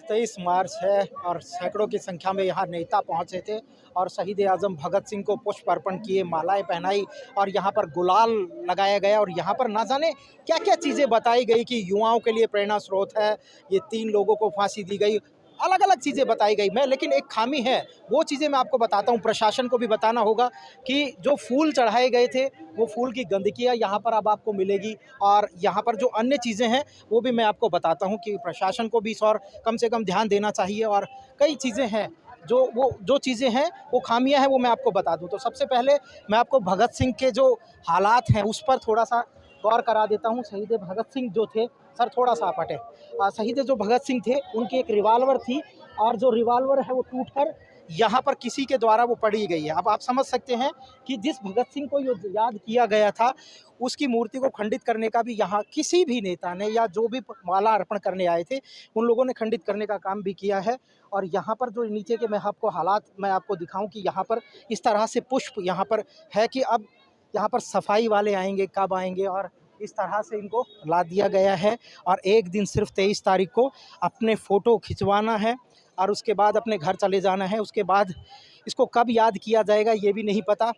23 मार्च है और सैकड़ों की संख्या में यहाँ नेता पहुँचे थे और शहीद आज़म भगत सिंह को पुष्प अर्पण किए, मालाएं पहनाई और यहाँ पर गुलाल लगाया गया और यहाँ पर ना जाने क्या क्या चीज़ें बताई गई कि युवाओं के लिए प्रेरणा स्रोत है। ये 3 लोगों को फांसी दी गई, अलग अलग चीज़ें बताई गई। मैं लेकिन एक खामी है, वो चीज़ें मैं आपको बताता हूँ। प्रशासन को भी बताना होगा कि जो फूल चढ़ाए गए थे वो फूल की गंदगियाँ यहाँ पर अब आपको मिलेगी और यहाँ पर जो अन्य चीज़ें हैं वो भी मैं आपको बताता हूँ कि प्रशासन को भी इस और कम से कम ध्यान देना चाहिए। और कई चीज़ें हैं जो चीज़ें हैं वो खामियां हैं, वो मैं आपको बता दूं। तो सबसे पहले मैं आपको भगत सिंह के जो हालात हैं उस पर थोड़ा सा गौर करा देता हूं। शहीद भगत सिंह जो थे, सर थोड़ा सा आप हटे, शहीद जो भगत सिंह थे उनकी एक रिवाल्वर थी और जो रिवाल्वर है वो टूटकर यहाँ पर किसी के द्वारा वो पड़ी गई है। अब आप समझ सकते हैं कि जिस भगत सिंह को ये याद किया गया था उसकी मूर्ति को खंडित करने का भी यहाँ किसी भी नेता ने या जो भी माला अर्पण करने आए थे उन लोगों ने खंडित करने का काम भी किया है। और यहाँ पर जो नीचे के मैं आपको हालात मैं आपको दिखाऊं कि यहाँ पर इस तरह से पुष्प यहाँ पर है कि अब यहाँ पर सफाई वाले आएंगे, कब आएंगे, और इस तरह से इनको ला दिया गया है। और एक दिन सिर्फ 23 तारीख को अपने फ़ोटो खिंचवाना है और उसके बाद अपने घर चले जाना है। उसके बाद इसको कब याद किया जाएगा ये भी नहीं पता।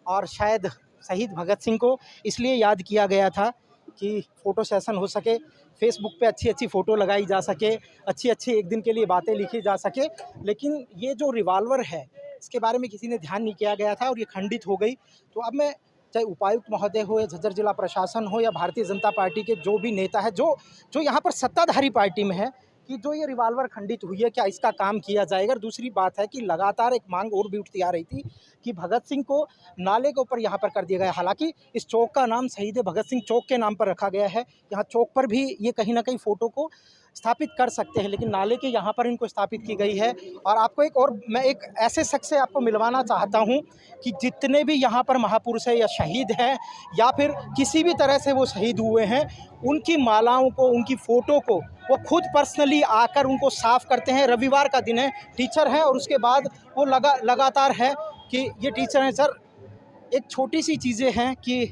और शायद शहीद भगत सिंह को इसलिए याद किया गया था कि फ़ोटो सेशन हो सके, फेसबुक पे अच्छी अच्छी फ़ोटो लगाई जा सके, अच्छी अच्छी एक दिन के लिए बातें लिखी जा सके। लेकिन ये जो रिवाल्वर है इसके बारे में किसी ने ध्यान नहीं किया गया था और ये खंडित हो गई। तो अब मैं, चाहे उपायुक्त महोदय हो या झज्जर जिला प्रशासन हो या भारतीय जनता पार्टी के जो भी नेता है जो यहाँ पर सत्ताधारी पार्टी में है, कि जो ये रिवाल्वर खंडित हुई है क्या इसका काम किया जाएगा। और दूसरी बात है कि लगातार एक मांग और भी उठती आ रही थी कि भगत सिंह को नाले के ऊपर यहाँ पर कर दिया गया। हालांकि इस चौक का नाम शहीद भगत सिंह चौक के नाम पर रखा गया है। यहाँ चौक पर भी ये कहीं ना कहीं फ़ोटो को स्थापित कर सकते हैं, लेकिन नाले के यहाँ पर इनको स्थापित की गई है। और आपको मैं एक ऐसे शख्स से आपको मिलवाना चाहता हूँ कि जितने भी यहाँ पर महापुरुष है या शहीद हैं या फिर किसी भी तरह से वो शहीद हुए हैं, उनकी मालाओं को, उनकी फ़ोटो को वो खुद पर्सनली आकर उनको साफ़ करते हैं। रविवार का दिन है, टीचर हैं और उसके बाद वो लगातार है कि ये टीचर हैं। सर एक छोटी सी चीज़ें हैं कि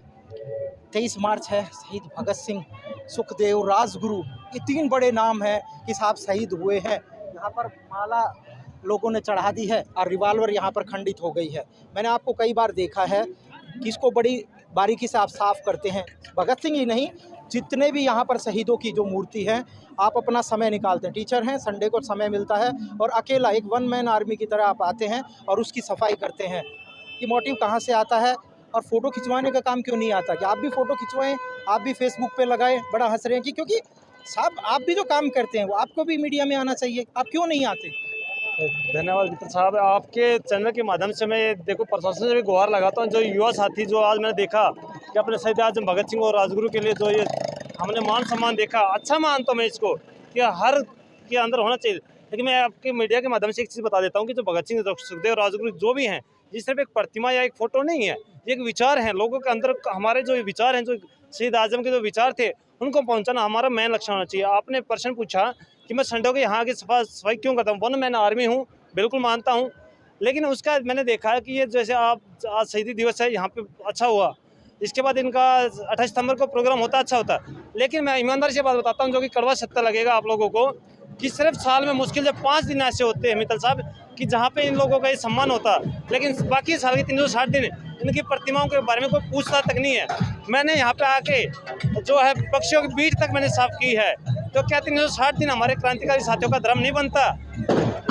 23 मार्च है, शहीद भगत सिंह, सुखदेव, राजगुरु, ये 3 बड़े नाम हैं कि साहब शहीद हुए हैं। यहाँ पर माला लोगों ने चढ़ा दी है और रिवाल्वर यहाँ पर खंडित हो गई है। मैंने आपको कई बार देखा है कि इसको बड़ी बारीकी से आप साफ़ करते हैं। भगत सिंह ही नहीं, जितने भी यहाँ पर शहीदों की जो मूर्ति है, आप अपना समय निकालते हैं। टीचर हैं, संडे को समय मिलता है और अकेला एक 1 मैन आर्मी की तरह आप आते हैं और उसकी सफाई करते हैं। ये मोटिव कहाँ से आता है? और फ़ोटो खिंचवाने का काम क्यों नहीं आता कि आप भी फ़ोटो खिंचवाएं, आप भी फेसबुक पे लगाएं? बड़ा हंस रहे हैं कि क्योंकि साहब आप भी जो काम करते हैं वो आपको भी मीडिया में आना चाहिए, आप क्यों नहीं आते? धन्यवाद मित्र साहब, आपके चैनल के माध्यम से मैं देखो प्रशासन से भी गुहार लगाता हूँ। जो युवा साथी जो आज मैंने देखा कि अपने शहीद आज़म भगत सिंह और राजगुरु के लिए जो ये हमने मान सम्मान देखा, अच्छा मानता हूँ मैं इसको कि हर के अंदर होना चाहिए। लेकिन मैं आपके मीडिया के माध्यम से एक चीज़ बता देता हूँ कि जो भगत सिंह, सुखदेव, राजगुरु जो भी हैं, ये सिर्फ एक प्रतिमा या एक फ़ोटो नहीं है, ये एक विचार है। लोगों के अंदर हमारे जो विचार हैं, जो शहीद आज़म के जो विचार थे उनको पहुँचाना हमारा मेन लक्ष्य होना चाहिए। आपने प्रश्न पूछा कि मैं संडे को यहाँ की सफाई क्यों करता हूँ। 1 मैन आर्मी हूँ, बिल्कुल मानता हूँ, लेकिन उसका मैंने देखा है कि ये जैसे आप आज शहीदी दिवस है यहाँ पे अच्छा हुआ, इसके बाद इनका 28 सितंबर को प्रोग्राम होता अच्छा होता। लेकिन मैं ईमानदारी से बात बताता हूँ, जो कि कड़वा सत्य लगेगा आप लोगों को, कि सिर्फ साल में मुश्किल से 5 दिन ऐसे होते हैं मित्तल साहब कि जहाँ पे इन लोगों का ये सम्मान होता, लेकिन बाकी साल के 360 दिन इनकी प्रतिमाओं के बारे में कोई पूछताछ तक नहीं है। मैंने यहाँ पे आके जो है पक्षियों के बीच तक मैंने साफ की है, तो क्या 360 दिन हमारे क्रांतिकारी साथियों का धर्म नहीं बनता?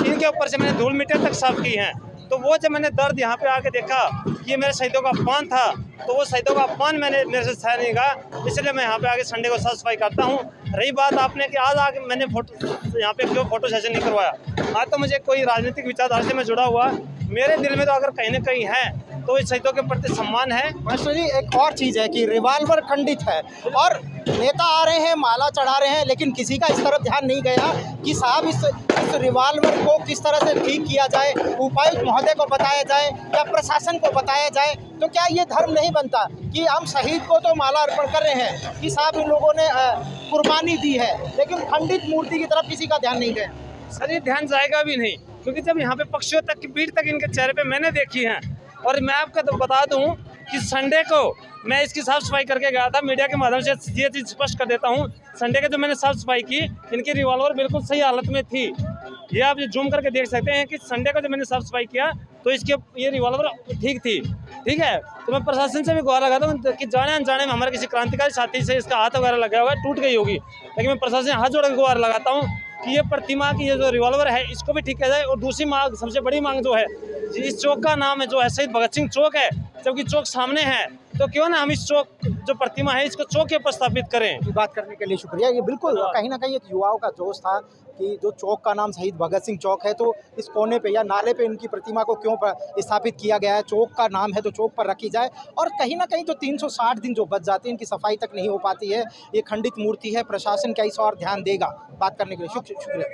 इनके ऊपर से मैंने धूल मिट्टी तक साफ की हैं। तो वो जब मैंने दर्द यहाँ पे आके देखा कि ये मेरे शहीदों का अपमान था, तो वो शहीदों का अपमान मेरे से सह नहीं गया, इसलिए मैं यहाँ पे आके संडे को साफ सफाई करता हूँ। रही बात आपने कि आज आके मैंने फोटो यहाँ पे क्यों फ़ोटो सेशन नहीं करवाया, आज तो मुझे कोई राजनीतिक विचारधारा से मैं जुड़ा हुआ, मेरे दिल में तो अगर कहीं ना कहीं है तो इस शहीदों के प्रति सम्मान है। मास्टर जी एक और चीज़ है कि रिवाल्वर खंडित है और नेता आ रहे हैं, माला चढ़ा रहे हैं, लेकिन किसी का इस तरफ ध्यान नहीं गया कि साहब इस रिवाल्वर को किस तरह से ठीक किया जाए, उपायुक्त महोदय को बताया जाए या प्रशासन को बताया जाए। तो क्या ये धर्म नहीं बनता कि हम शहीद को तो माला अर्पण कर रहे हैं कि साहब इन लोगों ने कुर्बानी दी है, लेकिन खंडित मूर्ति की तरफ किसी का ध्यान नहीं गया? सर ये ध्यान जाएगा भी नहीं, क्योंकि जब यहाँ पे पक्षियों तक की भीड़ तक इनके चेहरे पे मैंने देखी है। और मैं आपको तो बता दूं कि संडे को मैं इसकी साफ सफाई करके गया था। मीडिया के माध्यम से ये चीज़ स्पष्ट कर देता हूं, संडे के जो मैंने साफ सफाई की, इनकी रिवॉल्वर बिल्कुल सही हालत में थी। ये आप जूम करके देख सकते हैं कि संडे को जब मैंने साफ सफाई किया तो इसके ये रिवॉल्वर ठीक थी, ठीक है। तो मैं प्रशासन से भी गुहार लगाता हूँ कि जाने अनजाने में हमारे किसी क्रांतिकारी साथी से इसका हाथ वगैरह लगा हुआ है, टूट गई होगी, लेकिन मैं प्रशासन से हाथ जोड़ के गुहार लगाता हूँ कि ये प्रतिमा की ये जो रिवॉल्वर है इसको भी ठीक किया जाए। और दूसरी मांग, सबसे बड़ी मांग जो है, इस चौक का नाम है जो है शहीद भगत सिंह चौक है, जबकि चौक सामने है, तो क्यों ना हम इस चौक जो प्रतिमा है इसको चौक के ऊपर स्थापित करें। की बात करने के लिए शुक्रिया। ये बिल्कुल कहीं ना कहीं एक युवाओं का जोश था कि जो चौक का नाम शहीद भगत सिंह चौक है, तो इस कोने पे या नाले पे इनकी प्रतिमा को क्यों स्थापित किया गया है, चौक का नाम है तो चौक पर रखी जाए। और कहीं ना कहीं तो 360 दिन जो बच जाते हैं इनकी सफाई तक नहीं हो पाती है, ये खंडित मूर्ति है, प्रशासन क्या इस और ध्यान देगा? बात करने के लिए शुक्रिया।